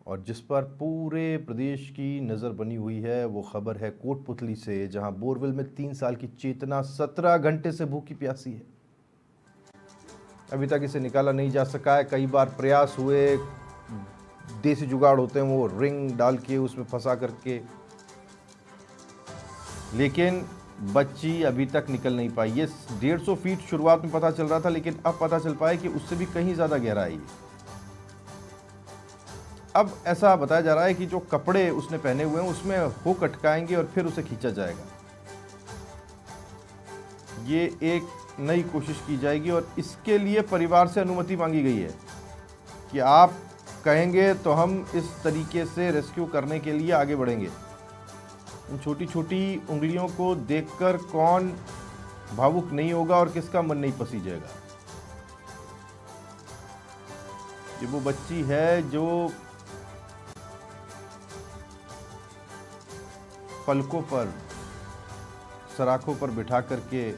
और जिस पर पूरे प्रदेश की नज़र बनी हुई है वो खबर है कोटपुतली से, जहां बोरवेल में 3 साल की चेतना 17 घंटे से भूखी प्यासी है। अभी तक इसे निकाला नहीं जा सका है। कई बार प्रयास हुए, देसी जुगाड़ होते हैं वो रिंग डाल के उसमें फंसा करके, लेकिन बच्ची अभी तक निकल नहीं पाई। ये 150 फीट शुरुआत में पता चल रहा था, लेकिन अब पता चल पाया कि उससे भी कहीं ज़्यादा गहराई है। अब ऐसा बताया जा रहा है कि जो कपड़े उसने पहने हुए हैं उसमें हुक अटकाएंगे और फिर उसे खींचा जाएगा। ये एक नई कोशिश की जाएगी और इसके लिए परिवार से अनुमति मांगी गई है कि आप कहेंगे तो हम इस तरीके से रेस्क्यू करने के लिए आगे बढ़ेंगे। इन छोटी छोटी उंगलियों को देखकर कौन भावुक नहीं होगा और किसका मन नहीं पसीजेगा। ये वो बच्ची है जो पलकों पर, सराखों पर बिठा करके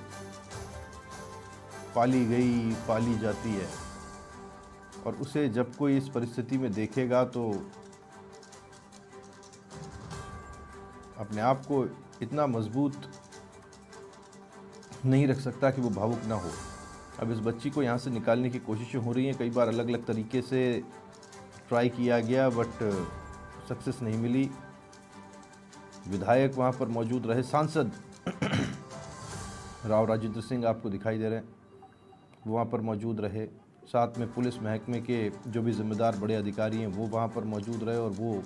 पाली गई, पाली जाती है, और उसे जब कोई इस परिस्थिति में देखेगा तो अपने आप को इतना मजबूत नहीं रख सकता कि वो भावुक ना हो। अब इस बच्ची को यहाँ से निकालने की कोशिशें हो रही हैं। कई बार अलग अलग तरीके से ट्राई किया गया बट सक्सेस नहीं मिली। विधायक वहाँ पर मौजूद रहे, सांसद राव राजेंद्र सिंह आपको दिखाई दे रहे हैं, वो वहाँ पर मौजूद रहे। साथ में पुलिस महकमे के जो भी जिम्मेदार बड़े अधिकारी हैं वो वहाँ पर मौजूद रहे, और वो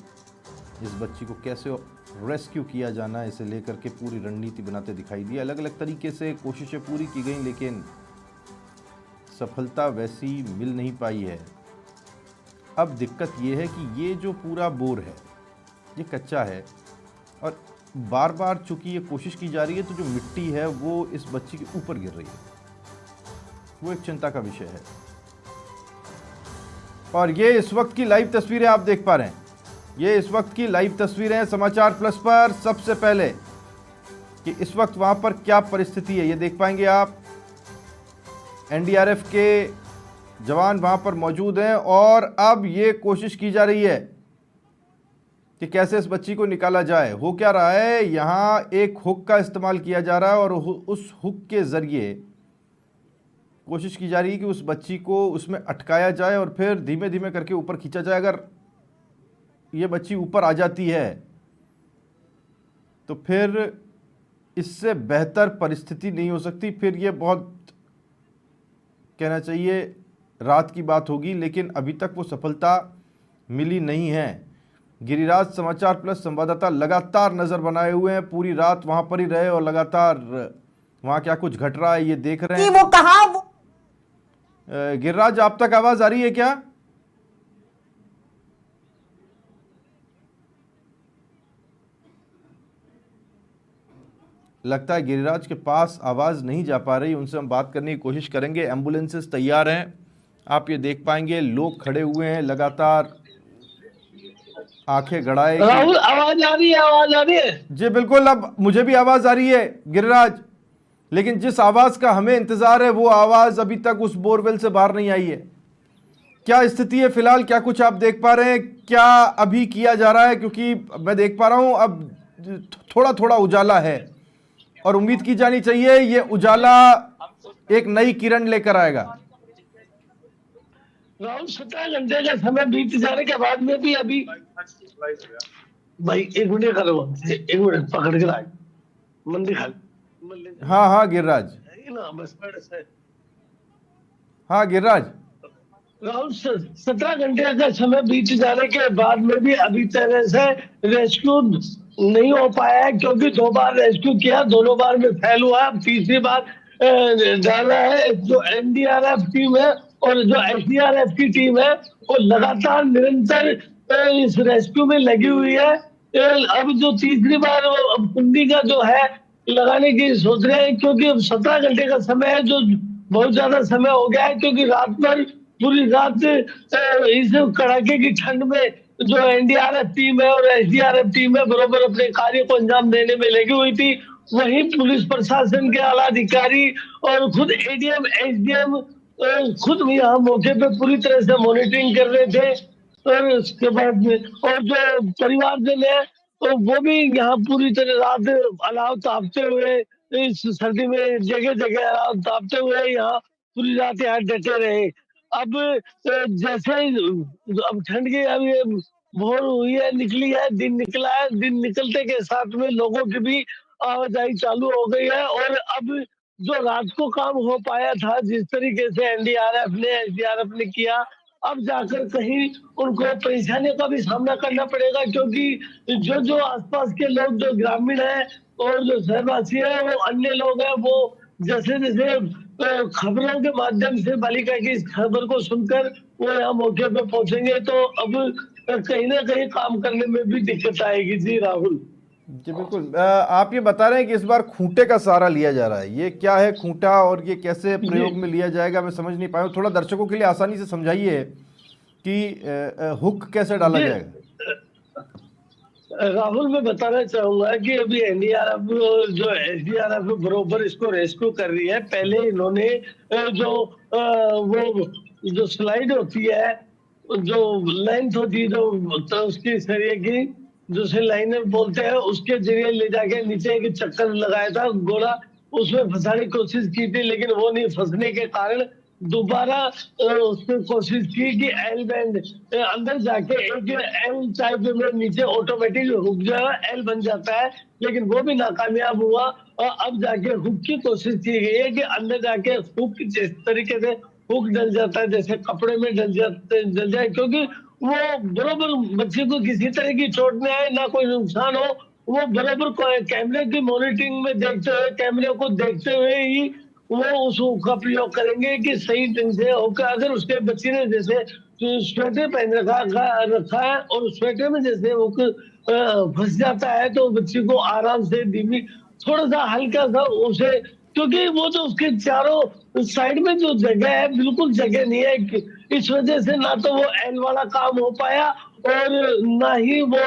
इस बच्ची को कैसे रेस्क्यू किया जाना है इसे लेकर के पूरी रणनीति बनाते दिखाई दिए। अलग अलग तरीके से कोशिशें पूरी की गई, लेकिन सफलता वैसी मिल नहीं पाई है। अब दिक्कत ये है कि ये जो पूरा बोर है ये कच्चा है, और बार बार चूंकि ये कोशिश की जा रही है तो जो मिट्टी है वो इस बच्ची के ऊपर गिर रही है, वो एक चिंता का विषय है। और ये इस वक्त की लाइव तस्वीरें आप देख पा रहे हैं, ये इस वक्त की लाइव तस्वीरें हैं समाचार प्लस पर। सबसे पहले कि इस वक्त वहां पर क्या परिस्थिति है ये देख पाएंगे आप। एनडीआरएफ के जवान वहां पर मौजूद हैं और अब ये कोशिश की जा रही है कि कैसे इस बच्ची को निकाला जाए। हो क्या रहा है, यहां एक हुक का इस्तेमाल किया जा रहा है और उस हुक के जरिए कोशिश की जा रही है कि उस बच्ची को उसमें अटकाया जाए और फिर धीमे धीमे करके ऊपर खींचा जाए। अगर ये बच्ची ऊपर आ जाती है तो फिर इससे बेहतर परिस्थिति नहीं हो सकती। फिर ये बहुत, कहना चाहिए, रात की बात होगी, लेकिन अभी तक वो सफलता मिली नहीं है। गिरिराज समाचार प्लस संवाददाता लगातार नजर बनाए हुए हैं, पूरी रात वहां पर ही रहे और लगातार वहां क्या कुछ घट रहा है ये देख रहे हैं। वो कहा गिरिराज, आप तक आवाज आ रही है क्या? लगता है गिरिराज के पास आवाज नहीं जा पा रही, उनसे हम बात करने की कोशिश करेंगे। एम्बुलेंसेस तैयार हैं, आप ये देख पाएंगे, लोग खड़े हुए हैं लगातार आंखें गड़ाए। राहुल, आवाज आ रही है? आवाज आ रही है? जी बिल्कुल, अब मुझे भी आवाज आ रही है गिरिराज, लेकिन जिस आवाज का हमें इंतजार है वो आवाज अभी तक उस बोरवेल से बाहर नहीं आई है। क्या स्थिति है फिलहाल, क्या कुछ आप देख पा रहे हैं, क्या अभी किया जा रहा है? क्योंकि मैं देख पा रहा हूं अब थोड़ा थोड़ा उजाला है और उम्मीद की जानी चाहिए ये उजाला एक नई किरण लेकर आएगा। राहुल, 17 घंटे का समय बीत जाने के बाद में भी अभी भाई एक मिनट करो, एक मिनट पकड़ के लाए मंदिर खाली। हाँ हाँ गिरिराज, हाँ गिरिराज। राहुल, 17 घंटे का समय बीत जाने के बाद में भी अभी तरह से रेस्क्यू नहीं हो पाया है, क्योंकि 2 बार रेस्क्यू किया, दोनों बार में फेल हुआ। तीसरी बार डाला है। जो एनडीआरएफ टीम है और जो एसडीआरएफ की टीम है वो लगातार निरंतर इस रेस्क्यू में लगी हुई है। अब जो तीसरी बार कुंडी का जो है लगाने की सोच रहे हैं, क्योंकि अब 17 घंटे का समय है, जो बहुत ज्यादा समय हो गया है। क्योंकि रात भर, पूरी रात इस कड़ाके की ठंड में जो एनडीआरएफ टीम है और एसडीआरएफ टीम है बराबर अपने कार्य को अंजाम देने में लगी हुई थी। वहीं पुलिस प्रशासन के आला अधिकारी और खुद एडीएम एसडीएम खुद भी यहाँ मौके पे पूरी तरह से मॉनिटरिंग कर रहे थे। और उसके बाद में और जो परिवारजन है तो वो भी यहाँ पूरी तरह रात अलाव तापते हुए इस सर्दी में जगह जगह अलाव तापते हुए यहाँ पूरी रात यहाँ डटे रहे। अब जैसे अब ठंड की अब ये भोर हुई है, निकली है, दिन निकला है, दिन निकलते के साथ में लोगों की भी आवाजाही चालू हो गई है और अब जो रात को काम हो पाया था जिस तरीके से एनडीआरएफ ने एसडीआरएफ ने किया, अब जाकर कहीं उनको परेशानियों का भी सामना करना पड़ेगा क्योंकि जो जो आसपास के लोग जो ग्रामीण है और जो शहरवासी है वो अन्य लोग हैं वो जैसे जैसे खबरों के माध्यम से बालिका की इस खबर को सुनकर वो यहाँ मौके पे पहुंचेंगे तो अब कहीं ना कहीं काम करने में भी दिक्कत आएगी। जी राहुल। जी बिल्कुल। आप ये बता रहे हैं कि इस बार खूंटे का सहारा लिया जा रहा है, ये क्या है खूंटा और ये कैसे जी प्रयोग में लिया जाएगा, मैं समझ नहीं पाया हूँ। थोड़ा दर्शकों के लिए आसानी से समझाइए कि हुक कैसे डाला जी जाएगा। राहुल मैं बताना चाहूंगा कि अभी एनडीआरएफ जो एसडीआरएफ बरोबर इसको रेस्क्यू कर रही है। पहले इन्होंने जो वो जो स्लाइड होती है जो लेंथ होती है जो तो उसकी सरिये की जो से लाइनर बोलते हैं उसके जरिए ले जाके नीचे एक चक्कर लगाया था गोला, उसमें फंसाने की कोशिश की थी लेकिन वो नहीं फंसने के कारण दोबारा उसने कोशिश की कि एल बैंड अंदर जाके एक एल टाइप में नीचे ऑटोमेटिक हुक जो है एल बन जाता है लेकिन वो भी नाकामयाब हुआ और अब जाके हुक की कोशिश की गई है कि अंदर जाके हुक जिस तरीके से हुक डल जाता है जैसे कपड़े में डल जाए क्योंकि वो बरोबर बच्चे को किसी तरह की चोट न आए ना कोई नुकसान हो, वो बराबर कैमरे की मॉनिटरिंग में देखते हुए कैमरे को देखते हुए ही वो उस का प्रयोग करेंगे कि सही ढंग से होकर अगर उसके बच्चे ने जैसे स्वेटर पहन रखा है और स्वेटर में जैसे वो फंस जाता है तो बच्चे को आराम से धीमी थोड़ा सा हल्का सा उसे क्योंकि वो तो उसके चारों साइड में जो जगह है बिल्कुल जगह नहीं है, इस वजह से ना तो वो एल वाला काम हो पाया और ना ही वो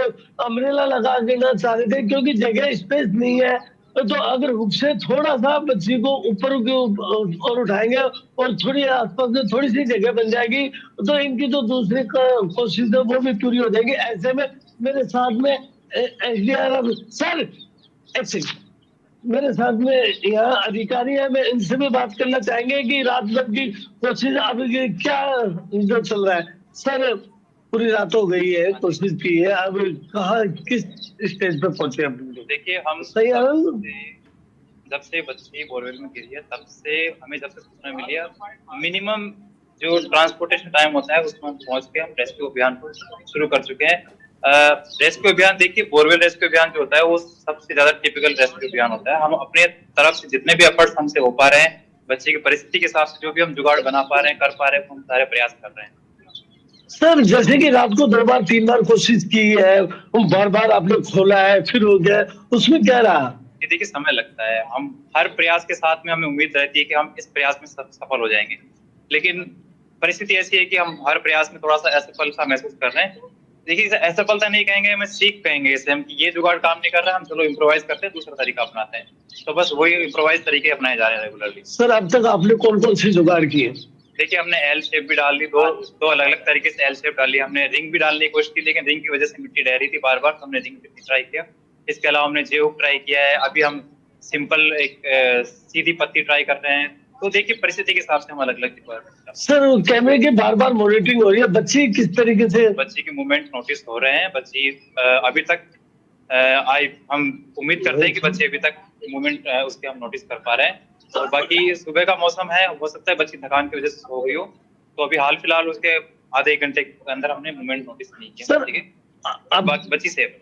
अम्ब्रेला लगा देना चाह रहे थे क्योंकि जगह स्पेस नहीं है। तो अगर हुक से थोड़ा सा बच्ची को ऊपर के और उठाएंगे और थोड़ी आसपास में थोड़ी सी जगह बन जाएगी तो इनकी जो दूसरी कोशिश है वो भी पूरी हो जाएगी। ऐसे में मेरे साथ में एसडीआरएफ सर एक सेकंड मेरे साथ में यहाँ अधिकारी है, मैं इनसे भी बात करना चाहेंगे कि रात भर की कोशिश अब ये क्या जो चल रहा है। सर पूरी रात हो गई है कोशिश की है अब कहाँ किस स्टेज पे पहुंचे हम लोग? देखिए हम सही है ना? जब से बच्ची बोरवेल में गिरी है तब से हमें जब से सूचना मिली है मिनिमम जो ट्रांसपोर्टेशन टाइम होता है उसमें पहुंच के हम रेस्क्यू अभियान को शुरू कर चुके हैं। रेस्क्यू अभियान देखिए बोरवेल रेस्क्यू अभियान जो होता है वो सबसे ज्यादा टिपिकल रेस्क्यू अभियान होता है। हम अपने तरफ से जितने भी एफर्ट्स हमसे हो पा रहे हैं बच्चे की परिस्थिति के हिसाब से जो भी हम जुगाड़ बना पा रहे हैं कर पा रहे हैं हम सारे प्रयास कर रहे हैं। सर जैसे कि रात को 2 बार 3 बार कोशिश की है बार बार आपने खोला है फिर हो गया उसमें क्या रहा? ये देखिए समय लगता है, हम हर प्रयास के साथ में हमें उम्मीद रहती है कि हम इस प्रयास में सफल हो जाएंगे लेकिन परिस्थिति ऐसी है कि हम हर प्रयास में थोड़ा सा असफल सा महसूस कर रहे हैं। देखिए असफलता नहीं कहेंगे हमें सीख कहेंगे इसे हम कि ये जुगाड़ काम नहीं कर रहा है हम चलो इम्प्रोवाइज करते हैं दूसरा तरीका अपनाते हैं। तो बस वही इम्प्रोवाइज तरीके अपनाए जा रहे हैं रेगुलरली। सर अब तक आपने कौन कौन सी जुगाड़ की है? देखिए हमने एल शेप भी डाल ली, दो अलग अलग तरीके से एल शेप डाली, हमने रिंग भी डालने की कोशिश की लेकिन रिंग की वजह से मिट्टी रह रही थी बार बार तो हमने रिंग भी ट्राई किया। इसके अलावा हमने जे हुक ट्राई किया है, अभी हम सिंपल एक सीधी पत्ती ट्राई कर रहे हैं। तो देखिए परिस्थिति के हिसाब से हम अलग अलग सर कैमरे की बार बार मॉनिटरिंग हो रही है, बच्ची किस तरीके से बच्ची के मूवमेंट नोटिस हो रहे हैं। बच्ची अभी तक हम उम्मीद करते हैं कि बच्चे अभी तक मूवमेंट उसके हम नोटिस कर पा रहे हैं और बाकी सुबह का मौसम है हो सकता है बच्ची थकान की वजह से सो गई हो तो अभी हाल फिलहाल उसके आधे एक घंटे के अंदर हमने मूवमेंट नोटिस नहीं किया। ठीक है अब बच्ची सेफ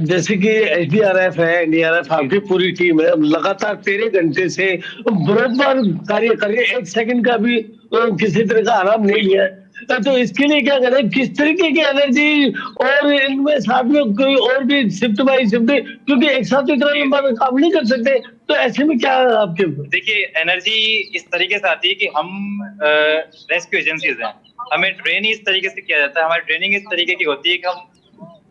जैसे कि एसडीआरएफ है एनडीआरएफ आपकी पूरी टीम है लगातार 13 घंटे से बराबर कार्य कर रही है, 1 सेकंड का भी किसी तरह का आराम नहीं लिया है। तो इसके लिए क्या करें किस तरीके की एनर्जी और इनमें साथ में कोई और भी शिफ्ट बाई शिफ्ट क्योंकि एक साथ इतना लंबा काम नहीं कर सकते तो ऐसे में क्या आपके देखिए एनर्जी इस तरीके से आती है कि हम रेस्क्यू एजेंसीज हैं, हमें ट्रेन ही इस तरीके से किया जाता है, हमारी ट्रेनिंग इस तरीके की होती है कि हम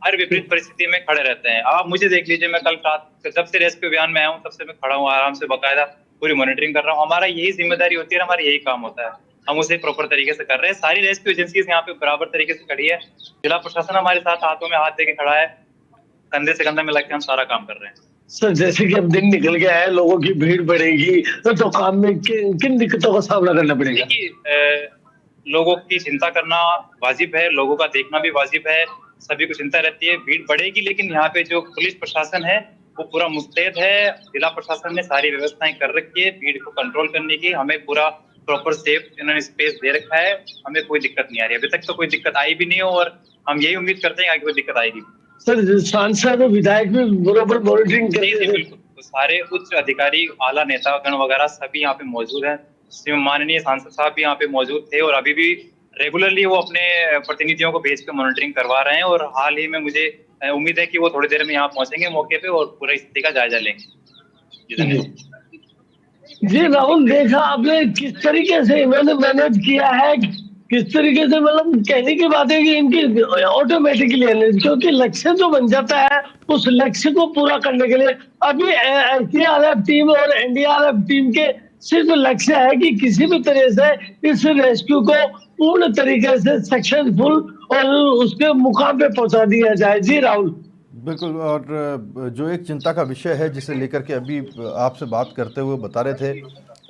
हर विपरीत परिस्थिति में खड़े रहते हैं। आप मुझे देख लीजिए मैं कल रात जब से रेस्क्यू अभियान में आया हूँ तब से मैं खड़ा हूँ आराम से बकायदा पूरी मॉनिटरिंग कर रहा हूँ। हमारा यही जिम्मेदारी होती है हमारा यही काम होता है हम उसे प्रॉपर तरीके से कर रहे हैं। सारी रेस्क्यू एजेंसीज यहाँ पे बराबर तरीके से खड़ी है, जिला प्रशासन हमारे साथ हाथों में हाथ देके खड़ा है, कंधे से कंधा मिला के हम सारा काम कर रहे हैं। सर जैसे कि अब दिन निकल गया है, लोगों की भीड़ बढ़ेगी, तो काम में किन दिक्कतों का सामना करना पड़ेगा? देखिए, लोगों की चिंता करना वाजिब है, लोगों का देखना भी वाजिब है, सभी को चिंता रहती है, भीड़ बढ़ेगी, लेकिन यहाँ पे जो पुलिस प्रशासन है वो पूरा मुस्तैद है। जिला प्रशासन ने सारी व्यवस्थाएं कर रखी है भीड़ को कंट्रोल करने की, हमें पूरा प्रॉपर सेफ इन्होंने स्पेस दे रखा है, हमें कोई दिक्कत नहीं आ रही, अभी तक तो कोई दिक्कत आई भी नहीं हो, और हम यही उम्मीद करते हैं आगे कोई दिक्कत आएगी। सर सांसद और विधायक भी बराबर मॉनिटरिंग कर रहे हैं? बिल्कुल, तो सारे उच्च अधिकारी, आला नेतागण वगैरह सभी यहाँ पे मौजूद हैं। माननीय सांसद साहब भी यहाँ पे मौजूद थे और अभी भी रेगुलरली वो अपने प्रतिनिधियों को भेज कर मॉनिटरिंग करवा रहे हैं, और हाल ही में मुझे उम्मीद है कि वो थोड़ी देर में यहाँ पहुंचेंगे मौके पे और पूरा स्थिति का जायजा लेंगे। जी राहुल, देखा आपने किस तरीके से इन्होंने मैनेज किया है, किस तरीके से, मतलब कहने की बात है कि इनकी ऑटोमेटिकली, क्योंकि लक्ष्य जो बन जाता है उस लक्ष्य को पूरा करने के लिए अभी एसडीआरएफ टीम और एनडीआरएफ टीम के सिर्फ लक्ष्य है कि किसी भी तरह से इस रेस्क्यू को पूर्ण तरीके से सक्सेसफुल और उसके मुकाम पे पहुंचा दिया जाए। जी राहुल। बिल्कुल, और जो एक चिंता का विषय है जिसे लेकर के अभी आपसे बात करते हुए बता रहे थे,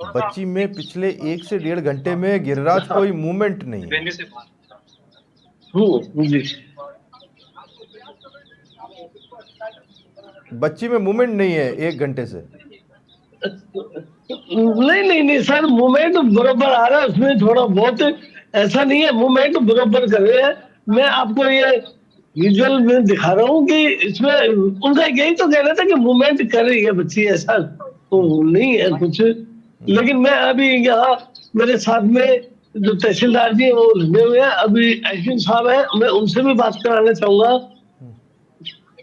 बच्ची में पिछले 1 से 1.5 घंटे में गिरिराज कोई मूवमेंट नहीं है। जी। बच्ची में मूवमेंट नहीं है 1 घंटे से। नहीं सर, मूवमेंट बराबर आ रहा है, उसमें थोड़ा बहुत ऐसा नहीं है, मूवमेंट बराबर कर रहे हैं। मैं आपको ये विजुअल में दिखा रहा हूँ कि इसमें उनका यही तो कहना था कि मूवमेंट कर रही है बच्ची, ऐसा तो नहीं है कुछ। लेकिन मैं अभी यहाँ मेरे साथ में जो तहसीलदार जी वो लगे हुए हैं, अभी एसडीएम साहब है, मैं उनसे भी बात कराना चाहूंगा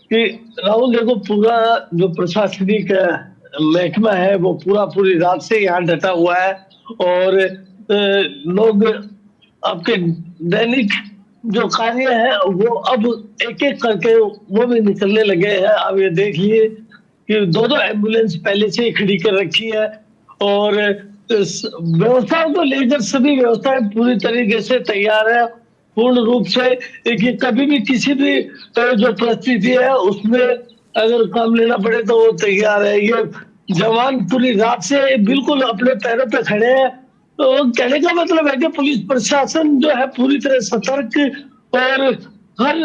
कि राहुल देखो, पूरा जो प्रशासनिक महकमा है वो पूरी रात से यहाँ डटा हुआ है, और लोग आपके दैनिक जो कार्य है वो अब एक एक करके वो भी निकलने लगे हैं। अब ये देखिए कि 2-2 एम्बुलेंस पहले से ही खड़ी कर रखी है, और व्यवस्थाओं को लेकर सभी व्यवस्थाएं पूरी तरीके से तैयार है, पूर्ण रूप से कि कभी भी किसी भी जो परिस्थिति है उसमें अगर काम लेना पड़े तो वो तैयार है। ये जवान पूरी रात से बिल्कुल अपने पैरों पे खड़े हैं। तो कहने का मतलब है कि पुलिस प्रशासन जो है पूरी तरह सतर्क और हर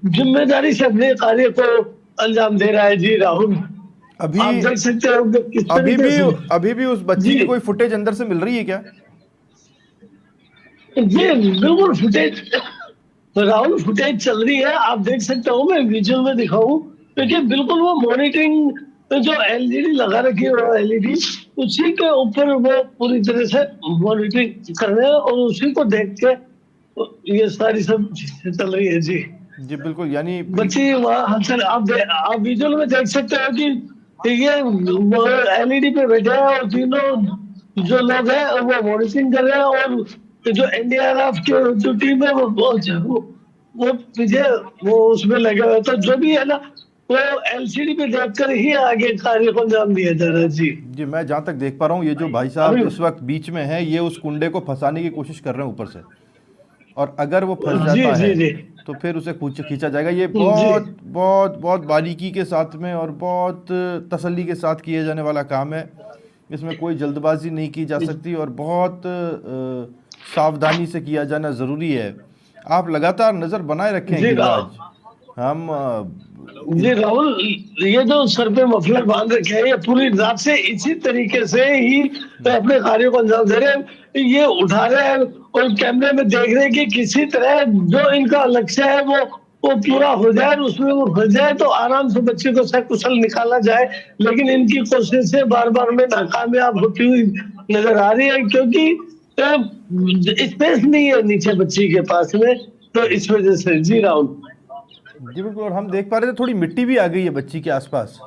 जिम्मेदारी से अपने कार्य को अंजाम दे रहा है। जी राहुल, अभी आप देख सकते हो अभी भी उस बच्ची की कोई फुटेज अंदर से मिल रही है क्या? जी बिल्कुल फुटेज राहुल, फुटेज चल रही है, आप देख सकते हो, मैं विजुअल में दिखाऊं क्योंकि बिल्कुल वो मॉनिटरिंग जो एलईडी लगा रखी है, एलईडी उसी के ऊपर वो पूरी तरह से मॉनिटरिंग कर रहे हैं, और उसी को देख के ये सारी सब चीजें चल रही है। जी जी बिल्कुल, यानी बच्ची वहाँ सर आप विजुअल में देख सकते हो कि ये एलईडी पे बैठे हैं और तीनों जो लोग हैं वो मॉनिटरिंग कर रहे हैं, और जो एनडीआरएफ की जो टीम है वो पीछे वो उसमें लगे हुए, तो जो भी है ना वो एलसीडी पे देखकर ही आगे कार्य को अंजाम दिया जा रहा है। जी मैं जहाँ तक देख पा रहा हूँ, ये जो भाई साहब इस वक्त बीच में है, ये उस कुंडे को फंसाने की कोशिश कर रहे हैं ऊपर से, और अगर वो फंस जाता है तो फिर उसे खींचा जाएगा। ये बहुत बहुत बहुत बारीकी के साथ में और बहुत तसल्ली के साथ किए जाने वाला काम है, इसमें कोई जल्दबाजी नहीं की जा सकती और बहुत सावधानी से किया जाना ज़रूरी है। आप लगातार नज़र बनाए रखें गिरिराज। हम जी राहुल, ये जो सर पे मफलर बांध रखे हैं, ये पूरी रात से इसी तरीके से ही अपने कार्यों को अंजाम दे रहे हैं, ये उठा रहे हैं और कैमरे में देख रहे हैं कि किसी तरह जो इनका लक्ष्य है वो पूरा हो जाए, उसमें वो फंस जाए तो आराम से बच्चे को सकुशल निकाला जाए। लेकिन इनकी कोशिशें बार बार में नाकामयाब होती हुई नजर आ रही है, क्योंकि स्पेस नहीं है नीचे बच्ची के पास में, तो इस वजह से। जी राहुल जी बिल्कुल, और हम देख पा रहे थे थोड़ी मिट्टी भी आ गई है बच्ची के आसपास।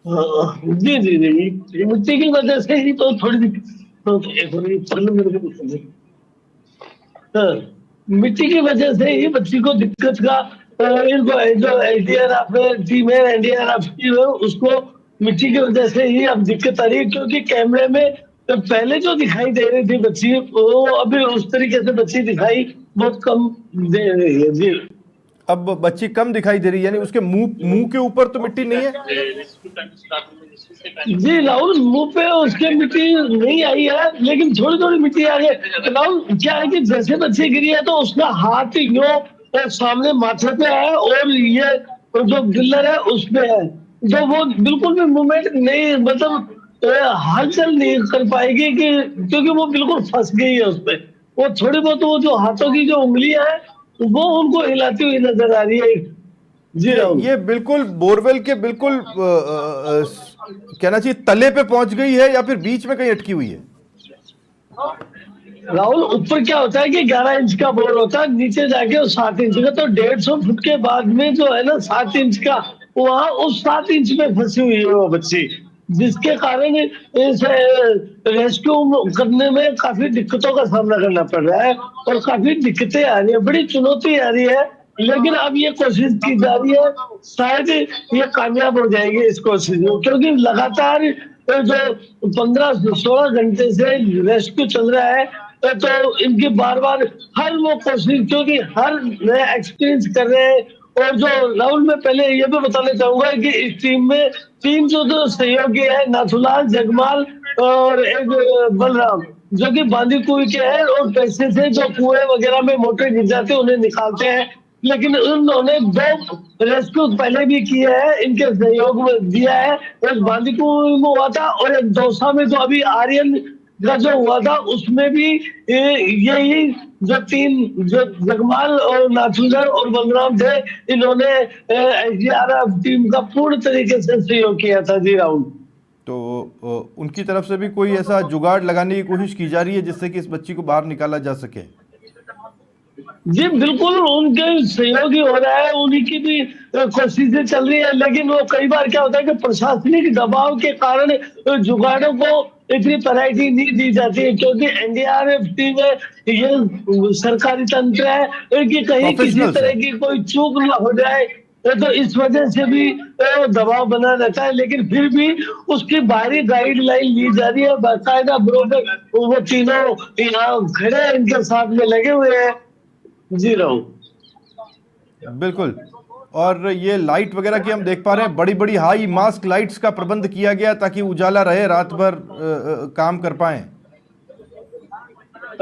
जी जी जी, मिट्टी की वजह से ही तो थोड़ी मिट्टी की वजह से ही बच्ची को दिक्कत का इनको जो एनडीआरएफ टीम है, एनडीआरएफ टीम है, उसको मिट्टी की वजह से ही अब दिक्कत आ रही है, क्योंकि कैमरे में तो पहले जो दिखाई दे रही थी बच्ची, वो अभी उस तरीके से बच्ची दिखाई बहुत कम दे रही है जी। अब बच्ची कम दिखाई दे रही है, यानी उसके मुंह मुंह के ऊपर तो मिट्टी नहीं है? जी राहुल, मुंह पे उसके मिट्टी नहीं आई है, लेकिन थोड़ी थोड़ी मिट्टी आ गई। राहुल क्या है कि जैसे बच्ची गिरी है तो उसका हाथ यो सामने माथे पे है, और ये जो पिल्लर है उसपे है, तो वो बिल्कुल भी मूवमेंट नहीं, मतलब हलचल नहीं कर पाएगी कि, क्योंकि वो बिल्कुल फंस गई है उसपे। वो थोड़ी बहुत वो जो हाथों की जो उंगलियां है वो उनको हिलाती हुई नजर आ रही है। जी राहुल। ये बिल्कुल बोरवेल के बिल्कुल कहना चाहिए तले पे पहुंच गई है, या फिर बीच में कहीं अटकी हुई है? राहुल ऊपर क्या होता है कि 11 इंच का बोर होता है, नीचे जाके वो 7 इंच का, तो 150 फुट के बाद में जो है ना 7 इंच का, वहां उस 7 इंच में फंसी हुई है वो बच्ची, जिसके कारण इस रेस्क्यू करने में काफी दिक्कतों का सामना करना पड़ रहा है, और काफी दिक्कतें आ रही है, बड़ी चुनौती आ रही है। लेकिन अब ये कोशिश की जा रही है, शायद ये कामयाब हो जाएगी इस कोशिश में, क्योंकि लगातार जो 15-16 घंटे से रेस्क्यू चल रहा है, तो इनकी बार बार हर वो कोशिश, क्योंकि हर नया एक्सपीरियंस कर रहे हैं। और जो राहुल, में पहले ये भी बताना चाहूंगा कि इस टीम में 3 जो सहयोगी है, नाथुलाल, जगमाल और एक बलराम, जो कि बांदी कुएं के हैं, और पैसे से जो कुएं वगैरह में मोटर गिर जाते हैं उन्हें निकालते हैं। लेकिन उन्होंने 2 रेस्क्यू पहले भी किए हैं, इनके सहयोग में दिया है। एक बांदीकुई में हुआ था, और एक दौसा में जो अभी आर्यन का जो हुआ था उसमें भी यही जो 3 जो जगमाल और नाथुलर और बलराम थे, इन्होंने एसडीआरएफ टीम का पूर्ण तरीके से सहयोग किया था जी राहुल। तो उनकी तरफ से भी कोई ऐसा जुगाड़ लगाने की कोशिश की जा रही है जिससे कि इस बच्ची को बाहर निकाला जा सके? जी बिल्कुल, उनके सहयोगी हो रहा है, उन्हीं की भी कोशिशें चल रही है, लेकिन वो कई बार क्या होता है कि प्रशासनिक दबाव के कारण जुगाड़ों को इतनी प्रायोरिटी नहीं दी जाती है, क्योंकि एनडीआरएफ टीम है, ये सरकारी तंत्र है कि कहीं किसी प्रोफेशनल्स तरह हैं। की कोई चूक ना हो जाए, तो इस वजह से भी दबाव बना रहता है। लेकिन फिर भी उसकी बाहरी गाइडलाइन ली जा रही है, बाकायदा बरोबर वो तीनों यहाँ खड़े हैं, इनके साथ में लगे हुए हैं जी राहुल। बिल्कुल। और ये लाइट वगैरह की हम देख पा रहे हैं, बड़ी बड़ी हाई मास्क लाइट्स का प्रबंध किया गया ताकि उजाला रहे, रात भर काम कर पाए।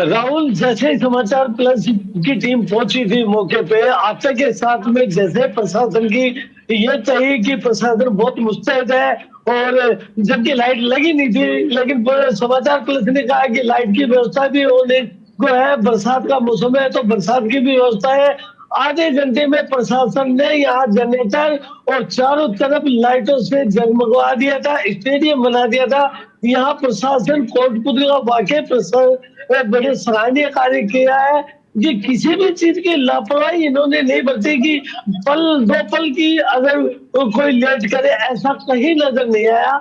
राहुल, जैसे ही समाचार प्लस की टीम पहुंची थी मौके पे, आते के साथ में जैसे प्रशासन की ये चाहिए कि प्रशासन बहुत मुस्तैद है, और जबकि लाइट लगी नहीं थी, लेकिन समाचार प्लस ने कहा कि लाइट की व्यवस्था भी होने को है, बरसात का मौसम है तो बरसात की भी व्यवस्था है। आधे घंटे में प्रशासन ने यहाँ जनरेटर और चारों तरफ लाइटों से जगमगवा दिया था, स्टेडियम बना दिया था। यहाँ प्रशासन कोटपुतली का वाकई बड़े सराहनीय कार्य किया है, कि किसी भी चीज की लापरवाही इन्होंने नहीं बरती, कि पल 2 पल की अगर कोई लेट करे, ऐसा कहीं नजर नहीं आया।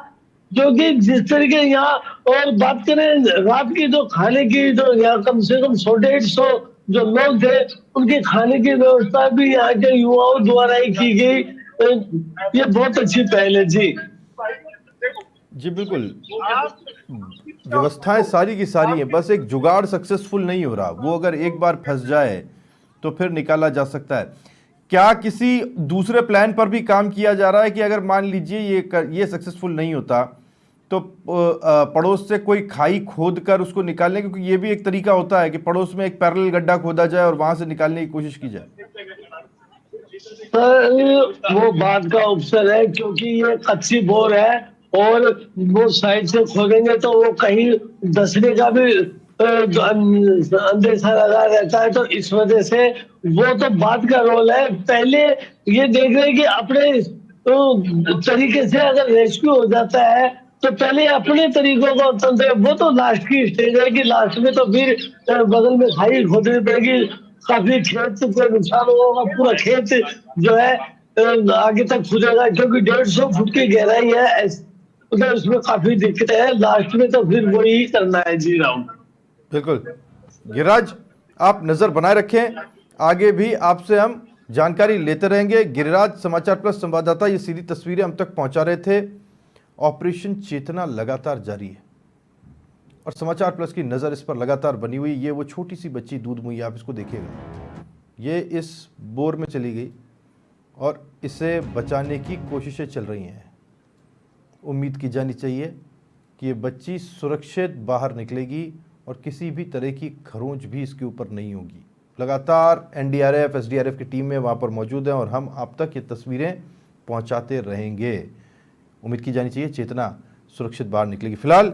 क्योंकि जिस तरीके यहाँ, और बात करें रात की जो खाने की, जो यहाँ कम से कम 100-150 जो लोग थे, उनके खाने की व्यवस्था भी यहाँ के युवाओं द्वारा ही की गई। ये बहुत अच्छी पहल है जी। जी बिल्कुल, व्यवस्थाएं सारी की सारी हैं, बस एक जुगाड़ सक्सेसफुल नहीं हो रहा। वो अगर एक बार फंस जाए तो फिर निकाला जा सकता है। क्या किसी दूसरे प्लान पर भी काम किया जा रहा है कि अगर मान लीजिए ये सक्सेसफुल नहीं होता तो पड़ोस से कोई खाई खोद कर उसको निकालने, क्योंकि ये भी एक तरीका होता है कि पड़ोस में एक पैरेलल गड्ढा खोदा जाए और वहां से निकालने की कोशिश की जाए? सर वो बात का अवसर है, क्योंकि ये कच्ची बोर है, और वो साइड से खोदेंगे तो वो कहीं धंसने का भी जो अंदेशा लगा रहता है, तो इस वजह से वो तो बात का रोल है। पहले ये देख रहे हैं कि अपने तरीके से अगर रेस्क्यू हो जाता है, तो पहले अपने तरीकों को तंत्र, वो तो लास्ट की स्टेज है, कि लास्ट में तो फिर बगल में खाई खोदनी पड़ेगी, काफी खेत को नुकसान होगा, पूरा खेत जो है आगे तक खुदेगा, क्योंकि 150 फुट की गहराई है, तो उसमें काफी दिक्कत है। लास्ट में तो फिर वही करना है जी राहुल। बिल्कुल। गिरिराज, आप नजर बनाए रखें, आगे भी आपसे हम जानकारी लेते रहेंगे। गिरिराज, समाचार प्लस संवाददाता, ये सीधी तस्वीरें हम तक पहुंचा रहे थे। ऑपरेशन चेतना लगातार जारी है। और समाचार प्लस की नज़र इस पर लगातार बनी हुई। ये वो छोटी सी बच्ची दूध मुई, आप इसको देखिएगा, ये इस बोर में चली गई और इसे बचाने की कोशिशें चल रही हैं। उम्मीद की जानी चाहिए कि ये बच्ची सुरक्षित बाहर निकलेगी और किसी भी तरह की खरोंच भी इसके ऊपर नहीं होगी। लगातार एनडीआरएफ, एसडीआरएफ की टीम में वहाँ पर मौजूद है और हम आप तक ये तस्वीरें पहुँचाते रहेंगे। उम्मीद की जानी चाहिए चेतना सुरक्षित बाहर निकलेगी। फिलहाल